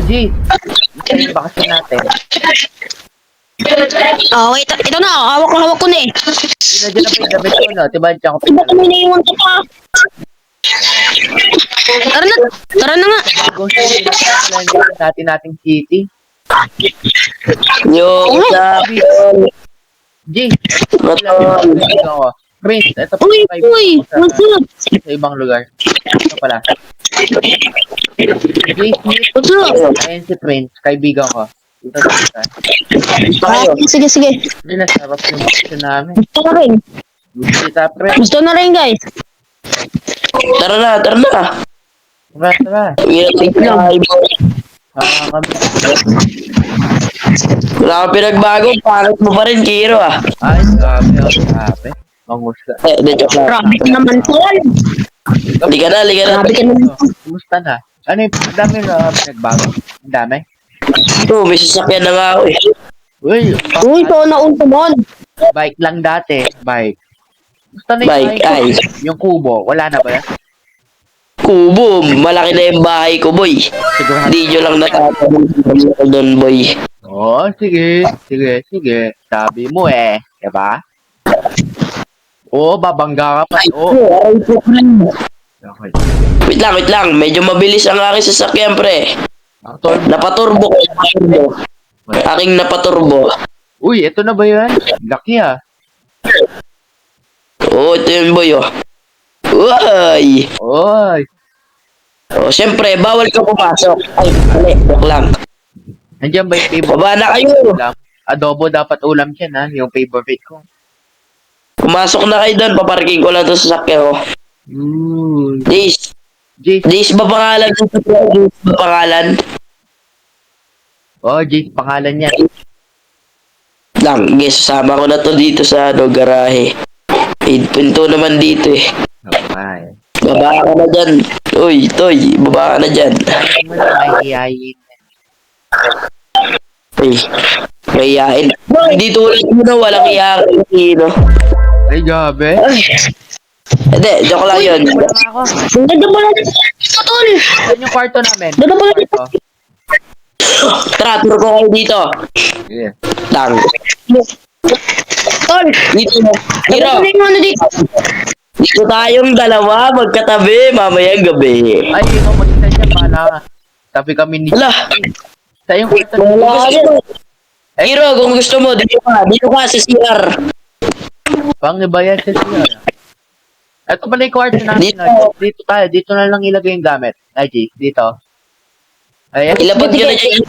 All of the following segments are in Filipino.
G, isa yung bakasyon natin. Oh, wait. Ito na. Hawak ko na eh. Uy, nandiyan na pa yung damit ko, no? Diba, diyan ko Iba kami pinala. naiwan ko pa. Tara na. Tara na nga. Bagong city na yung dati nating city. Yo, sabi ko. G, wala yung kaibigan ko. Prince, ito pa Uy, yung kaibigan uy. ko What's up? sa ibang lugar. Ito pala. G Smith, What's up? ayun si Prince, kaibigan ko. Dito sa Sige, sige. Hindi na sarap yung bakasyon namin. Gusto na rin. Kita, Prince. Gusto na rin, guys. Tara na, tara na. Tara, tara. Kami. Wala kang pinagbago, pangit mo pa rin, Kiro ah. Ay, grabe, grabe. Mangusta. Joke lang. Grabe ka naman, tol. Liga na. Grabe ka naman. Kumusta na? Ano yung ang dami na pinagbago? Ang dami? Ito, may sasakyan na nga ako eh. Uy, Uy, ito na untumon. bike lang dati. Bike. Gusto na Bike, ay. Yung kubo. Wala na ba yan? Kubo, malaki na yung bahay ko, boy. Siguro. Hindi nyo lang natatanong doon, boy. Oo, sige. Sige. Sabi mo eh. Diba? Oo, babangga ka pa. Oo. Okay. Wait lang. Medyo mabilis ang aking sasakyan, pre. Actor. Napaturbo ko. Aking napaturbo. Uy, ito na ba yan? Laki ah. Oo, ito yun, boy, oh. Uy! Oy. O, siyempre, bawal ka pumasok. Ay, mali, joke lang. Nandiyan ba yung favorite? Baba na kayo. Ulam? Adobo dapat ulam siya na. Yung favorite ko. Pumasok na kayo doon, paparking ko lang ito sa sasakyan ko. Jace, Jace. Jace ba pangalan? Jace ba pangalan? Oh, Jace, pangalan niya. Lang, guys, sasama ko na to dito sa garahe. Pinto naman dito eh. Okay. Baba ka na dyan. Uy, Toy, baba ka na dyan. Ayaw mo na mahihiyayin. Ay, kayain. Hindi tulad mo na walang iyakin. No? Ay, gabi. Hindi, joke lang yun. Wala nga ako. Ganda pala dito, tol. Saan yung kwarto namin? Ganda pala dito. Kwarto. Tara, turo ko kayo dito. Yeah. Lang. Tol. Dito. Ganda Hiro, pala yung ano dito. dito tayong dalawa magkatabi mamayang gabi. Ay, ikaw mag-isa siya. Bahala ka. Tabi kami ni... Wala. Sa yung kwarto Kung namin. gusto mo. Hiro, kung gusto mo, dito ka sa CR. Pang iba yan sa siya. Ito pala yung kwarto namin. Dito. Dito tayo. Dito na lang ilagay yung gamit. Ay, Jace. Dito. Ay, Ilabot nyo na dyan.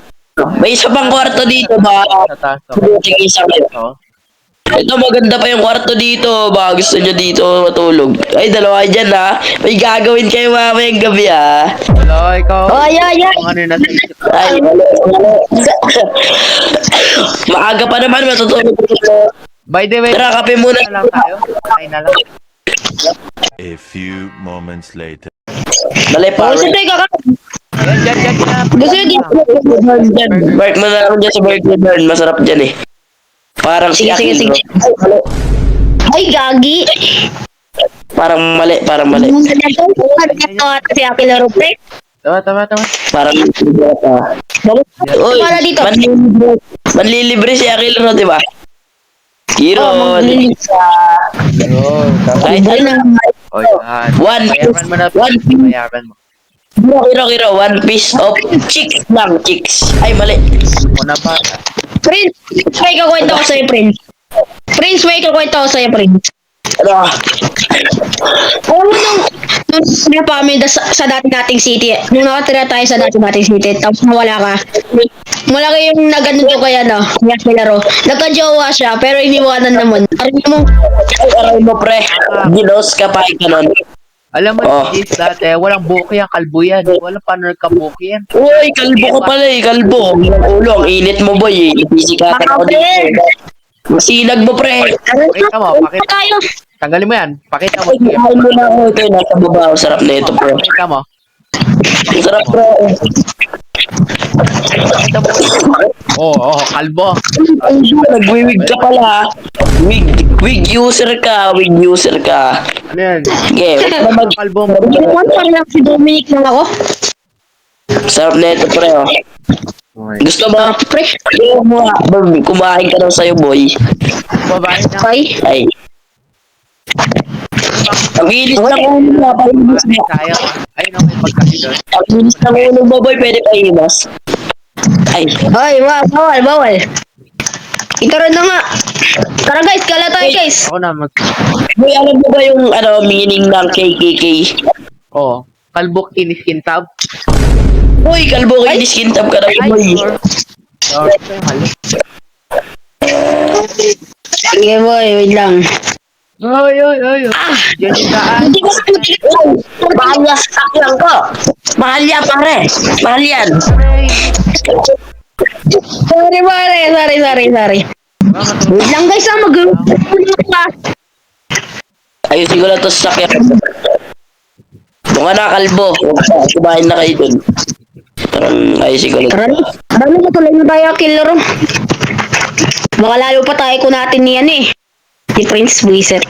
May isa pang kwarto dito ba? sa taas. Sige, isa kayo. Ito, maganda pa yung kwarto dito. Baka gusto nyo dito matulog. Ay, dalawa dyan ha. May gagawin kayo mamayang gabi ha. Wala, ikaw. Ay. Kung ano yung nasa isip ko. Ay, maaga pa naman matutulog. By the way, Tara, kape muna. na lang tayo. Kain na lang. A few moments later. Dali pa. Oh, siyempre, kakain. Yan. Gusto nyo dito. Bark mo na ako dyan sa Burger Burn. Masarap dyan eh. Parang Sige. bro. Ay, gagi. Parang mali. Ito si Akilaro, pre. Tama. Parang Uy, Para dito. manlilibre si Akil Ro, di ba? Hiro. Yo, tama. Kahit ano. O, yan. One Bayaran mo na. One Bayaran mo. Hiro. One piece of chicks lang. Chicks. Ay, mali. Ako na ba? Prince, may kakwento ko sa'yo, Prince. Prince, may kakwento ko sa'yo, Prince. Ano? Alam mo nung sila pa kami sa dati nating city, nung nakatira tayo sa dati nating city, tapos nawala ka. Malaki yung nagano ko kaya no, kaya kilaro. Nagka-jowa siya, pero iniwanan naman. Aray mo, Aray mo, pre. Ginos ka pa ikanon. Alam mo, Oh. Jace, dati, walang buki ang kalbo yan. Walang paano kabuki yan. Uy, kalbo ka pala eh, kalbo. Ulo, ang init mo, boy eh. Pisikatan ako dito. Masinag mo, pre. Pakita mo, pakita. tayo. Tanggalin mo yan. Pakita mo. Ay, mahal mo na ako. Ito yung nasa baba. Ang sarap na ito, bro. Pakita mo. Ang sarap, bro. Pakita mo. Oo, kalbo. Nagwiwig ka pala. Wig user ka. Ano yan? Okay, huwag Kalbo mo. Ginawan pa lang si Dominic lang ako. sarap na ito, pre. Oh. Okay. Gusto mo? Pre, Kumain ka daw sa'yo, boy. Babae na. ay. Ay. Ang inis ng ulo mo, paimas mo. Kaya ka. Ayun ako yung pagkakita. Ang inis ng ulo mo, boy, pwede paimas. Ay. Ay, bawal, bawal. Ito rin na nga. Tara guys, kala tayo guys. Ako na mag... Boy, alam mo ba yung meaning ng KKK? Oo. Kalbok kiniskintab. Boy, kalbo kayo, diskintab ka daw, boy. Sorry. Ito yung halo. Sige boy, wait lang. Oy. Diyan yung daan. Hindi ko Mahal niya sa sakyan ko. Mahal yan, pare. Mahal yan. Sorry pare, sorry. Wait lang guys, mag-group pa. Ayusin ko lang to sa sakyan. Kung ka nakalbo, kumain na kayo dun. Parang ayusin ko lang. Tara na, matuloy na tayo, killer. Baka lalo pa tayo kunatin niyan eh. Si Prince Wizard.